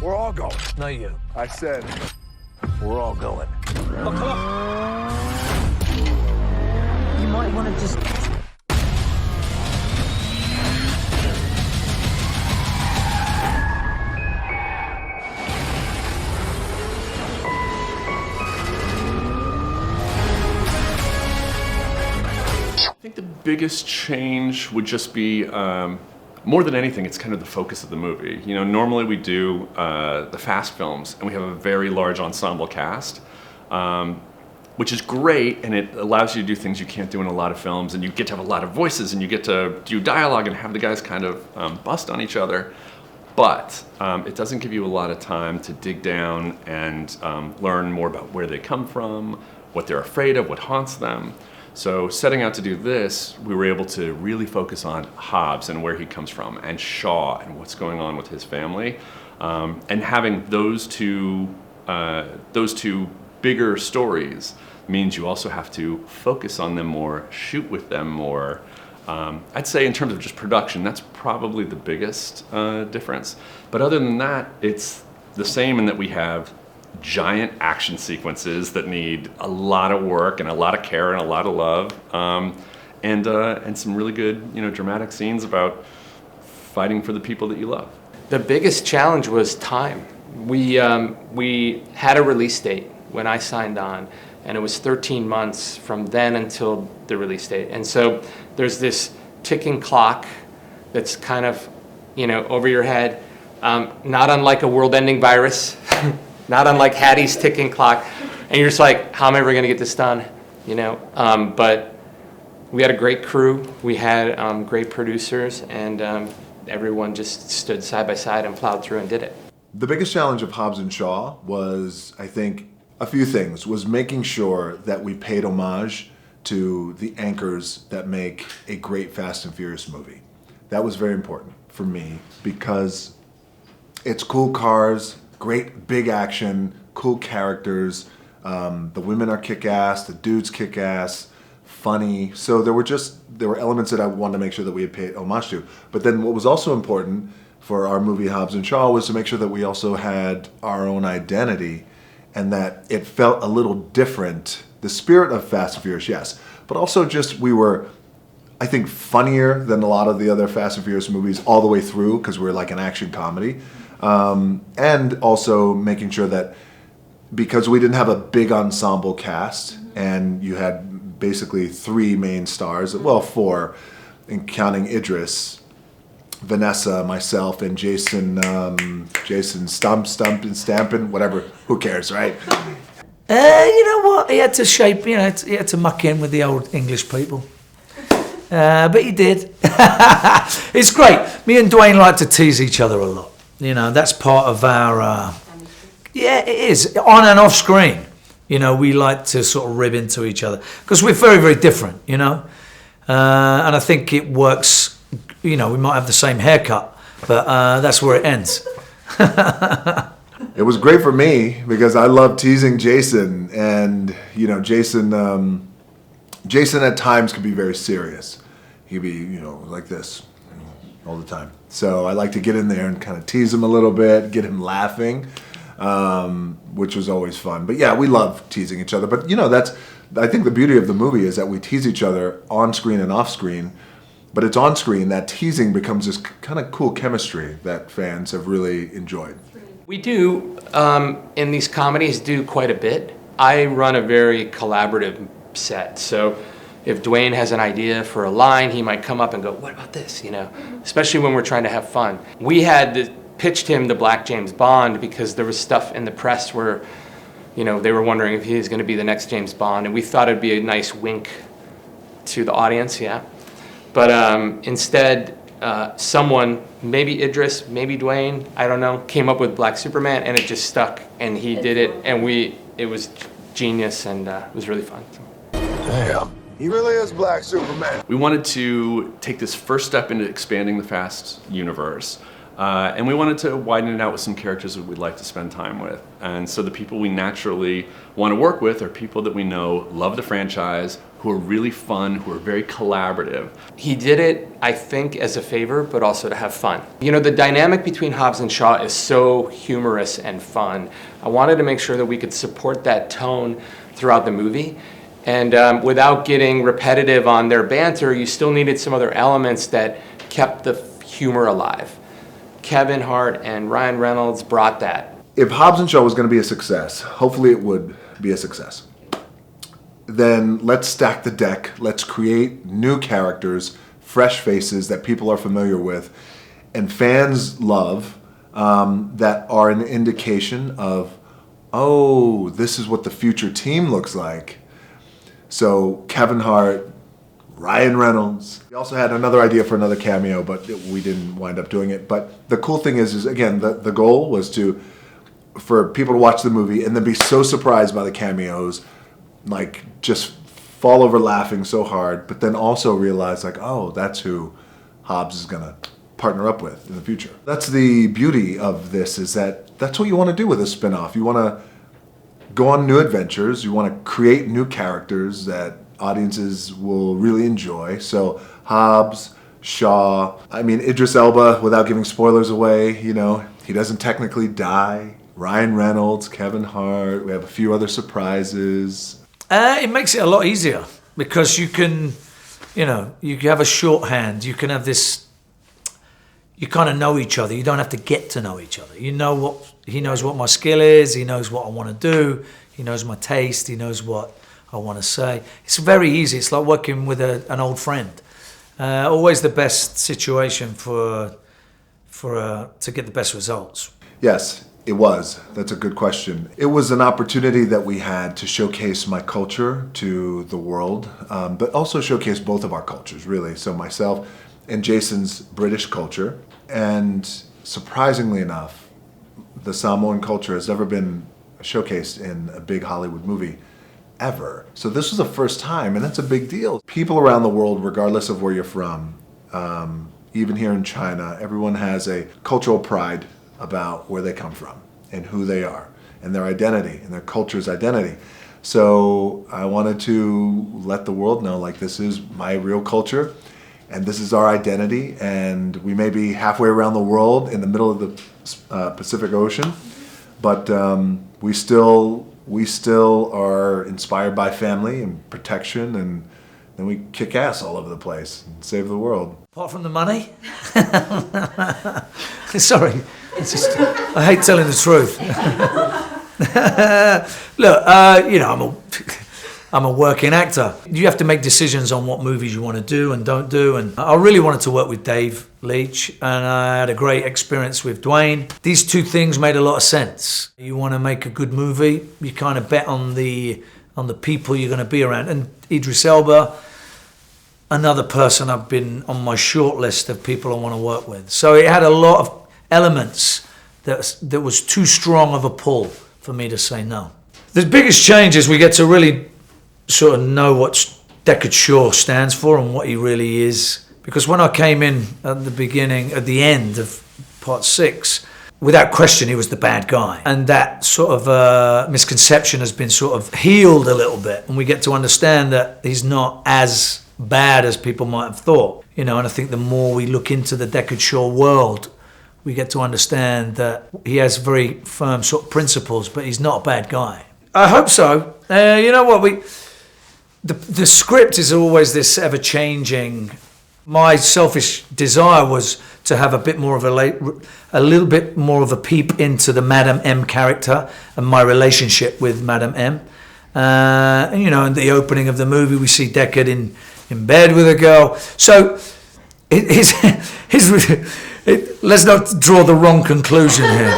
We're all going. Not you. I said, we're all going. Oh, come on. You might want to just... I think the biggest change would just be, more than anything, it's kind of the focus of the movie. You know, normally we do the fast films, and we have a very large ensemble cast, which is great, and it allows you to do things you can't do in a lot of films, and you get to have a lot of voices, and you get to do dialogue and have the guys kind of bust on each other. But it doesn't give you a lot of time to dig down and learn more about where they come from, what they're afraid of, what haunts them. So setting out to do this, we were able to really focus on Hobbs and where he comes from, and Shaw and what's going on with his family. And having those two bigger stories means you also have to focus on them more, shoot with them more. I'd say in terms of just production, that's probably the biggest difference. But other than that, it's the same in that we have giant action sequences that need a lot of work and a lot of care and a lot of love, and some really good, you know, dramatic scenes about fighting for the people that you love. The biggest challenge was time. We had a release date when I signed on, and it was 13 months from then until the release date. And so there's this ticking clock that's kind of, you know, over your head, not unlike a world-ending virus. Not unlike Hattie's ticking clock, and you're just like, how am I ever going to get this done? You know, but we had a great crew, we had great producers, and everyone just stood side by side and plowed through and did it. The biggest challenge of Hobbs and Shaw was, I think, a few things. Was making sure that we paid homage to the anchors that make a great Fast and Furious movie. That was very important for me because it's cool cars, great big action, cool characters. The women are kick-ass, the dudes kick-ass, funny. So there were elements that I wanted to make sure that we had paid homage to. But then what was also important for our movie Hobbs and Shaw was to make sure that we also had our own identity and that it felt a little different. The spirit of Fast and Furious, yes. But also just we were, I think, funnier than a lot of the other Fast and Furious movies all the way through because we're like an action comedy. And also making sure that because we didn't have a big ensemble cast and you had basically 3 main stars, well 4, in counting Idris, Vanessa, myself, and Jason Stampin, whatever, who cares, right? You know what? He had to shape, you know, he had to muck in with the old English people. But he did. It's great. Me and Dwayne like to tease each other a lot. You know, that's part of our, yeah, it is, on and off screen. You know, we like to sort of rib into each other because we're very, very different, you know. And I think it works, you know, we might have the same haircut, but that's where it ends. It was great for me because I love teasing Jason, and, you know, Jason at times could be very serious. He'd be, you know, like this all the time. So I like to get in there and kind of tease him a little bit, get him laughing, which was always fun. But yeah, we love teasing each other. But you know, I think the beauty of the movie is that we tease each other on screen and off screen. But it's on screen that teasing becomes this kind of cool chemistry that fans have really enjoyed. We do, in these comedies, do quite a bit. I run a very collaborative set, so if Dwayne has an idea for a line, he might come up and go, what about this, you know? Especially when we're trying to have fun. We had pitched him the Black James Bond because there was stuff in the press where, you know, they were wondering if he was going to be the next James Bond, and we thought it'd be a nice wink to the audience, yeah. But instead, someone, maybe Idris, maybe Dwayne, I don't know, came up with Black Superman, and it just stuck, and he did it, and it was genius, and it was really fun. Damn. He really is Black Superman. We wanted to take this first step into expanding the Fast universe, and we wanted to widen it out with some characters that we'd like to spend time with. And so the people we naturally want to work with are people that we know love the franchise, who are really fun, who are very collaborative. He did it, I think, as a favor, but also to have fun. You know, the dynamic between Hobbs and Shaw is so humorous and fun. I wanted to make sure that we could support that tone throughout the movie. And without getting repetitive on their banter, you still needed some other elements that kept the humor alive. Kevin Hart and Ryan Reynolds brought that. If Hobbs and Shaw was going to be a success, hopefully it would be a success, then let's stack the deck. Let's create new characters, fresh faces that people are familiar with and fans love, that are an indication of, oh, this is what the future team looks like. So Kevin Hart, Ryan Reynolds. We also had another idea for another cameo, but we didn't wind up doing it. But the cool thing is again, the goal was for people to watch the movie and then be so surprised by the cameos, like just fall over laughing so hard, but then also realize like, oh, that's who Hobbs is gonna partner up with in the future. That's the beauty of this, is that that's what you want to do with a spin-off. You want to go on new adventures. You want to create new characters that audiences will really enjoy. So Hobbs, Shaw, I mean, Idris Elba, without giving spoilers away, you know, he doesn't technically die. Ryan Reynolds, Kevin Hart, we have a few other surprises. It makes it a lot easier because you can, you know, you have a shorthand. You can have this, you kind of know each other. You don't have to get to know each other. You know what, he knows what my skill is. He knows what I want to do. He knows my taste. He knows what I want to say. It's very easy. It's like working with an old friend. Always the best situation to get the best results. Yes, it was. That's a good question. It was an opportunity that we had to showcase my culture to the world, but also showcase both of our cultures, really. So myself and Jason's British culture. And surprisingly enough, the Samoan culture has never been showcased in a big Hollywood movie ever. So this was the first time, and that's a big deal. People around the world, regardless of where you're from, even here in China, everyone has a cultural pride about where they come from and who they are and their identity and their culture's identity. So I wanted to let the world know, like, this is my real culture and this is our identity, and we may be halfway around the world in the middle of the Pacific Ocean, but we still are inspired by family and protection, and then we kick ass all over the place and save the world. Apart from the money? Sorry, it's just, I hate telling the truth. Look, you know, I'm a working actor. You have to make decisions on what movies you want to do and don't do. And I really wanted to work with Dave Leitch, and I had a great experience with Dwayne. These two things made a lot of sense. You want to make a good movie, you kind of bet on the people you're going to be around. And Idris Elba, another person I've been on my short list of people I want to work with. So it had a lot of elements that was too strong of a pull for me to say no. The biggest change is we get to really sort of know what Deckard Shaw stands for and what he really is. Because when I came in at the end of part 6, without question, he was the bad guy. And that sort of misconception has been sort of healed a little bit. And we get to understand that he's not as bad as people might have thought. You know, and I think the more we look into the Deckard Shaw world, we get to understand that he has very firm sort of principles, but he's not a bad guy. I hope so. You know what, the script is always this ever-changing. My selfish desire was to have a little bit more of a peep into the Madame M character and my relationship with Madame M. And, you know, in the opening of the movie, we see Deckard in bed with a girl. So let's not draw the wrong conclusion here.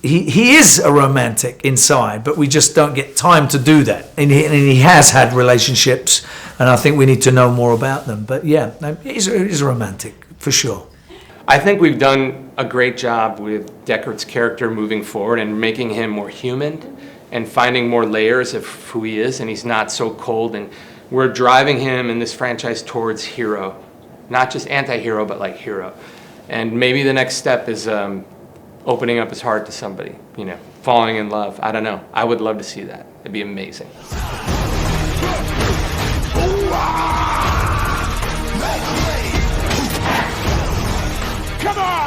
He is a romantic inside, but we just don't get time to do that. And he has had relationships, and I think we need to know more about them. But yeah, he's a romantic, for sure. I think we've done a great job with Deckard's character moving forward and making him more human and finding more layers of who he is, and he's not so cold. And we're driving him in this franchise towards hero. Not just anti-hero, but like hero. And maybe the next step is opening up his heart to somebody, you know, falling in love. I don't know. I would love to see that. It'd be amazing. Come on!